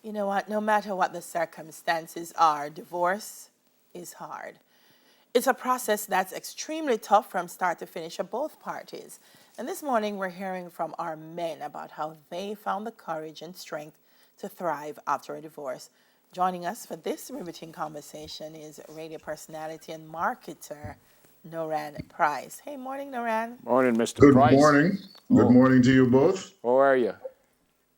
You know what? No matter what the circumstances are, divorce is hard. It's a process that's extremely tough from start to finish for both parties. And this morning, we're hearing from our men about how they found the courage and strength to thrive after a divorce. Joining us for this riveting conversation is radio personality and marketer Noran Price. Hey, morning, Noran. Morning, Mr. Good Price. morning. Good morning to you both. How are you?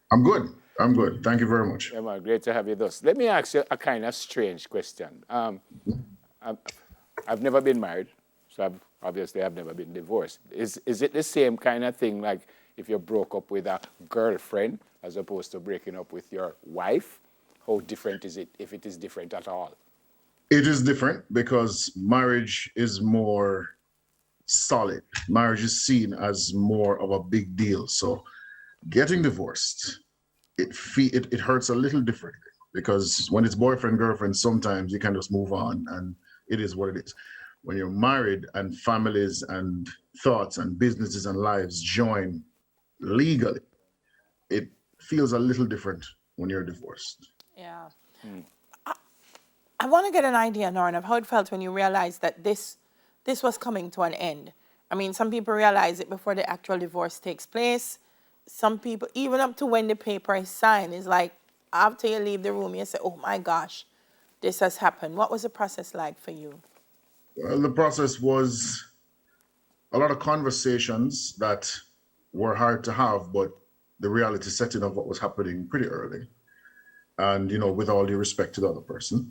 I'm good. I'm good. Thank you very much. Yeah, man, great to have you with us. Let me ask you a kind of strange question. I've never been married, so I've never been divorced. Is it the same kind of thing like if you broke up with a girlfriend as opposed to breaking up with your wife? How different is it, if it is different at all? It is different because marriage is more solid. Marriage is seen as more of a big deal. So getting divorced, it hurts a little differently because when it's boyfriend, girlfriend, sometimes you can just move on and it is what it is. When you're married and families and thoughts and businesses and lives join legally, it feels a little different when you're divorced. Yeah. I want to get an idea, Noran, of how it felt when you realized that this was coming to an end. I mean, some people realize it before the actual divorce takes place. Some people, even up to when the paper is signed, is like after you leave the room, you say, oh my gosh, this has happened. What was the process like for you? Well, the process was a lot of conversations that were hard to have, but the reality setting of what was happening pretty early. And, with all due respect to the other person,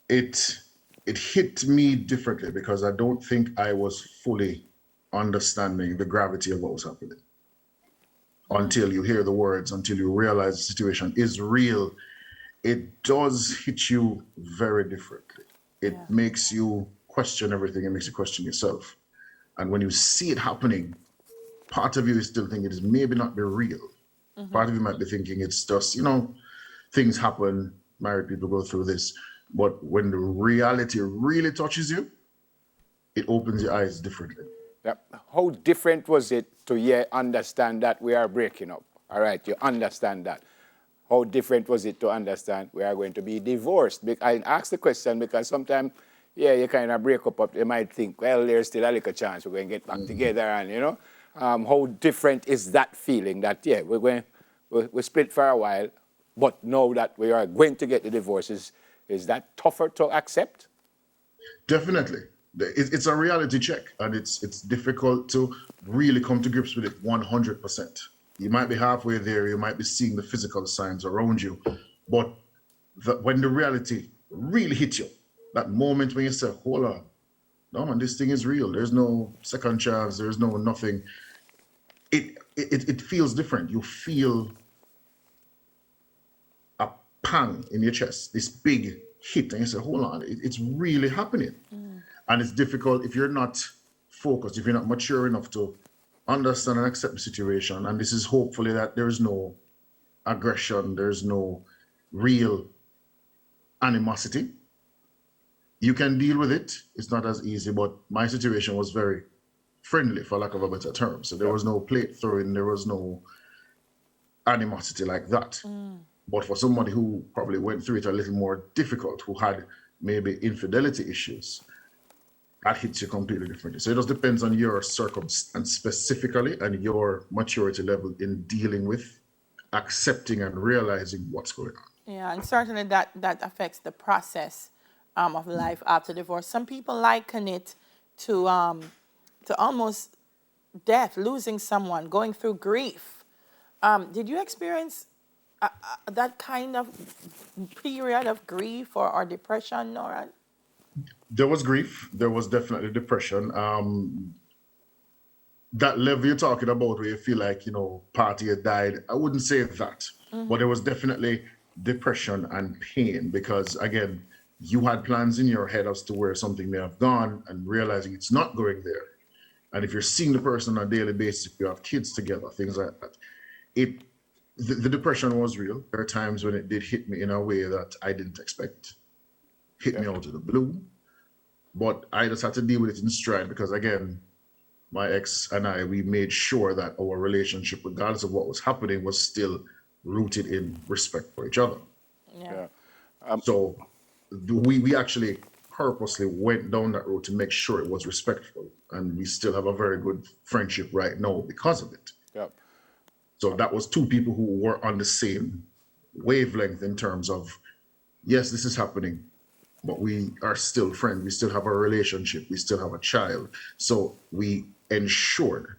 it hit me differently because I don't think I was fully understanding the gravity of what was happening. Until you hear the words, until you realize the situation is real, it does hit you very differently. It makes you question everything. It makes you question yourself. And when you see it happening, part of you is still thinking it is maybe not be real. Part of you might be thinking it's just, things happen, married people go through this. But when the reality really touches you, it opens your eyes differently. Yep. How different was it to understand that we are breaking up? All right, you understand that. How different was it to understand we are going to be divorced? I ask the question because sometimes, you kind of break up, you might think, well, there's still a little chance we're going to get back together. And, how different is that feeling that, we're split for a while, but now that we are going to get the divorce, is that tougher to accept? Definitely. It's a reality check, and it's difficult to really come to grips with it 100%. You might be halfway there, you might be seeing the physical signs around you, but when the reality really hits you, that moment when you say, hold on, no man, this thing is real. There's no second chance, there's no nothing. It feels different. You feel a pang in your chest, this big hit, and you say, hold on, it's really happening. And it's difficult if you're not focused, if you're not mature enough to understand and accept the situation. And this is hopefully that there's no aggression, there's no real animosity. You can deal with it. It's not as easy, but my situation was very friendly, for lack of a better term. So there was no plate throwing, there was no animosity like that. But for somebody who probably went through it a little more difficult, who had maybe infidelity issues, that hits you completely differently. So it just depends on your circumstance specifically and your maturity level in dealing with, accepting and realizing what's going on. Yeah, and certainly that affects the process of life after divorce. Some people liken it to almost death, losing someone, going through grief. Did you experience that kind of period of grief or depression, Nora? There was grief. There was definitely depression. That level you're talking about where you feel like, party had died, I wouldn't say that. But there was definitely depression and pain because, again, you had plans in your head as to where something may have gone and realizing it's not going there. And if you're seeing the person on a daily basis, if you have kids together, things like that, the depression was real. There are times when it did hit me in a way that I didn't expect. Hit me out of the blue. But I just had to deal with it in stride because, again, my ex and I, we made sure that our relationship, regardless of what was happening, was still rooted in respect for each other. Yeah. So we actually purposely went down that road to make sure it was respectful. And we still have a very good friendship right now because of it. Yeah. So that was two people who were on the same wavelength in terms of, yes, this is happening, but we are still friends. We still have a relationship. We still have a child. So we ensured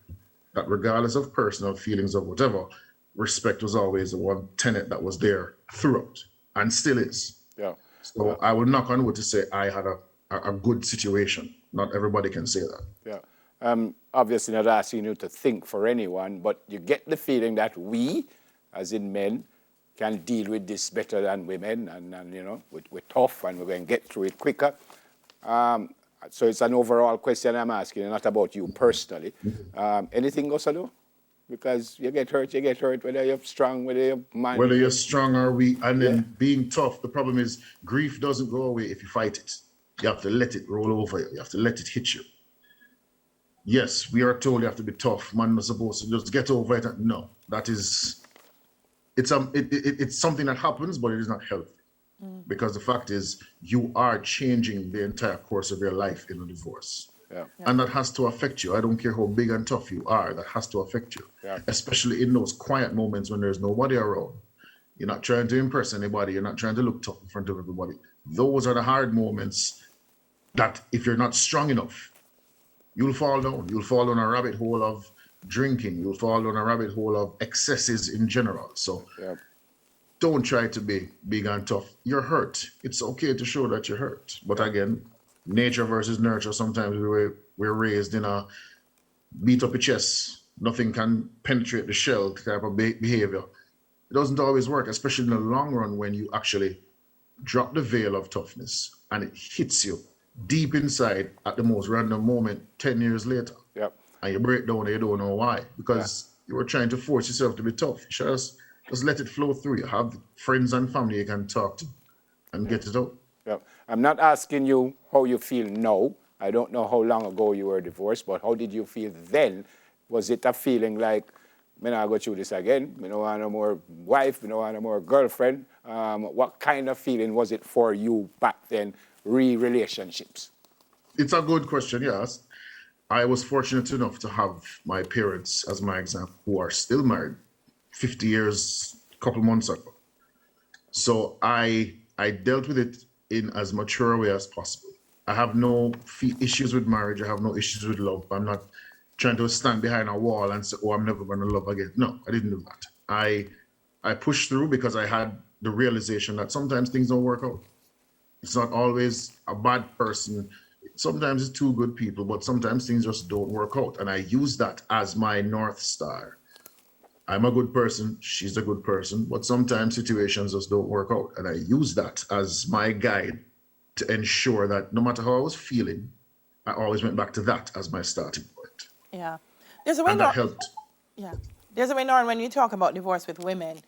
that regardless of personal feelings or whatever, respect was always the one tenet that was there throughout and still is. Yeah. So I would knock on wood to say I had a good situation. Not everybody can say that. Yeah. Obviously not asking you to think for anyone, but you get the feeling that we, as in men, can deal with this better than women, and you know, we're tough and we're going to get through it quicker. So it's an overall question I'm asking, not about you personally. Anything else, Ado? Because you get hurt, whether you're strong, whether you're man. Whether you're strong or weak, and then being tough, the problem is grief doesn't go away if you fight it. You have to let it roll over you. You have to let it hit you. Yes, we are told you have to be tough. Man is supposed to just get over it. No, that is, it's something that happens, but it is not healthy. Because the fact is, you are changing the entire course of your life in a divorce. Yeah. And that has to affect you. I don't care how big and tough you are, that has to affect you. Yeah. Especially in those quiet moments when there's nobody around. You're not trying to impress anybody. You're not trying to look tough in front of everybody. Those are the hard moments that if you're not strong enough, you'll fall down. You'll fall down a rabbit hole of drinking. You'll fall down a rabbit hole of excesses in general. So don't try to be big and tough. You're hurt. It's okay to show that you're hurt. But again, nature versus nurture. Sometimes we're raised in a beat up your chest. Nothing can penetrate the shell type of behavior. It doesn't always work, especially in the long run when you actually drop the veil of toughness and it hits you deep inside at the most random moment 10 years later. Yep. And you break down and you don't know why. Because you were trying to force yourself to be tough. You should just let it flow through you. Have friends and family you can talk to and get it out. Yeah. I'm not asking you how you feel now. I don't know how long ago you were divorced, but how did you feel then? Was it a feeling like, I don't go through this again, I don't want no more wife, I don't want no more girlfriend? What kind of feeling was it for you back then, relationships? It's a good question, yes. I was fortunate enough to have my parents as my example, who are still married 50 years, a couple months ago. So I dealt with it in as mature a way as possible. I have no issues with marriage. I have no issues with love. I'm not trying to stand behind a wall and say, oh, I'm never going to love again. No, I didn't do that. I pushed through because I had the realization that sometimes things don't work out. It's not always a bad person. Sometimes it's two good people, but sometimes things just don't work out. And I use that as my North Star. I'm a good person, she's a good person, but sometimes situations just don't work out. And I use that as my guide to ensure that no matter how I was feeling, I always went back to that as my starting point. Yeah. There's a way And that helped. Yeah. There's a way, Norman, when you talk about divorce with women.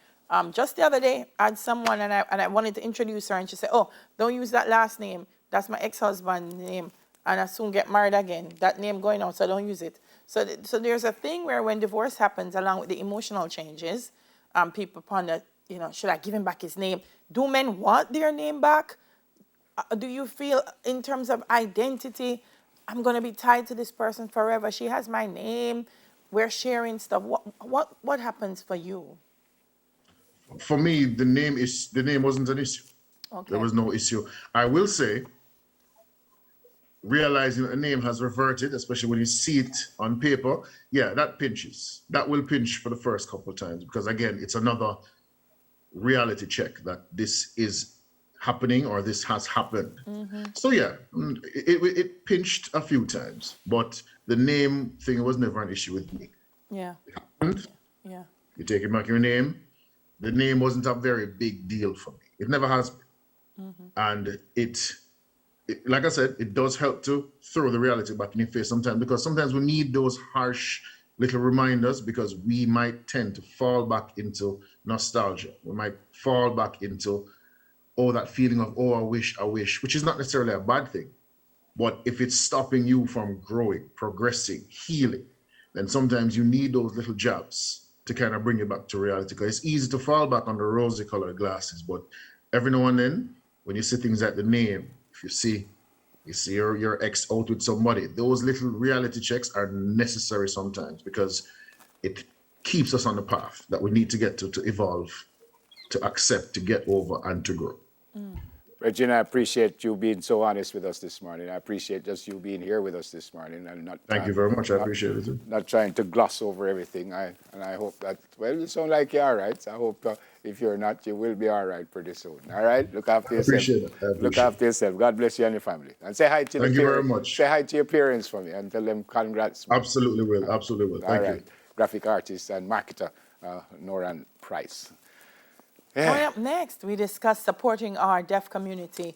Just the other day, I had someone and I wanted to introduce her, and she said, oh, don't use that last name. That's my ex-husband's name. And I soon get married again. That name going out, so don't use it. So there's a thing where when divorce happens, along with the emotional changes, people ponder, should I give him back his name? Do men want their name back? Do you feel in terms of identity, I'm going to be tied to this person forever? She has my name. We're sharing stuff. What happens for you? For me, the name wasn't an issue. Okay. There was no issue. I will say, realizing a name has reverted, especially when you see it on paper, yeah, that pinches. That will pinch for the first couple of times because, again, it's another reality check that this is happening or this has happened. Mm-hmm. So, yeah, it pinched a few times, but the name thing was never an issue with me. Yeah. It happened. Yeah. You take back your name. The name wasn't a very big deal for me. It never has been. Mm-hmm. And it, like I said, it does help to throw the reality back in your face sometimes because sometimes we need those harsh little reminders because we might tend to fall back into nostalgia. We might fall back into, that feeling of, I wish, which is not necessarily a bad thing. But if it's stopping you from growing, progressing, healing, then sometimes you need those little jabs to kind of bring you back to reality. Because it's easy to fall back on the rosy colored glasses, but every now and then, when you see things like the name, if you see your ex out with somebody, those little reality checks are necessary sometimes because it keeps us on the path that we need to get to evolve, to accept, to get over, and to grow. Regina, I appreciate you being so honest with us this morning. I appreciate just you being here with us this morning and not. Thank you very much. I appreciate it too. Not trying to gloss over everything. I hope that, well, you sound like you're all right. I hope if you're not, you will be all right pretty soon. All right? Look after yourself. Appreciate it. I appreciate Look after yourself. God bless you and your family. And say hi to Thank you very much. Say hi to your parents for me and tell them congrats. Absolutely will. Absolutely will. Thank you. Graphic artist and marketer, Noran Price. Coming up next, we discuss supporting our deaf community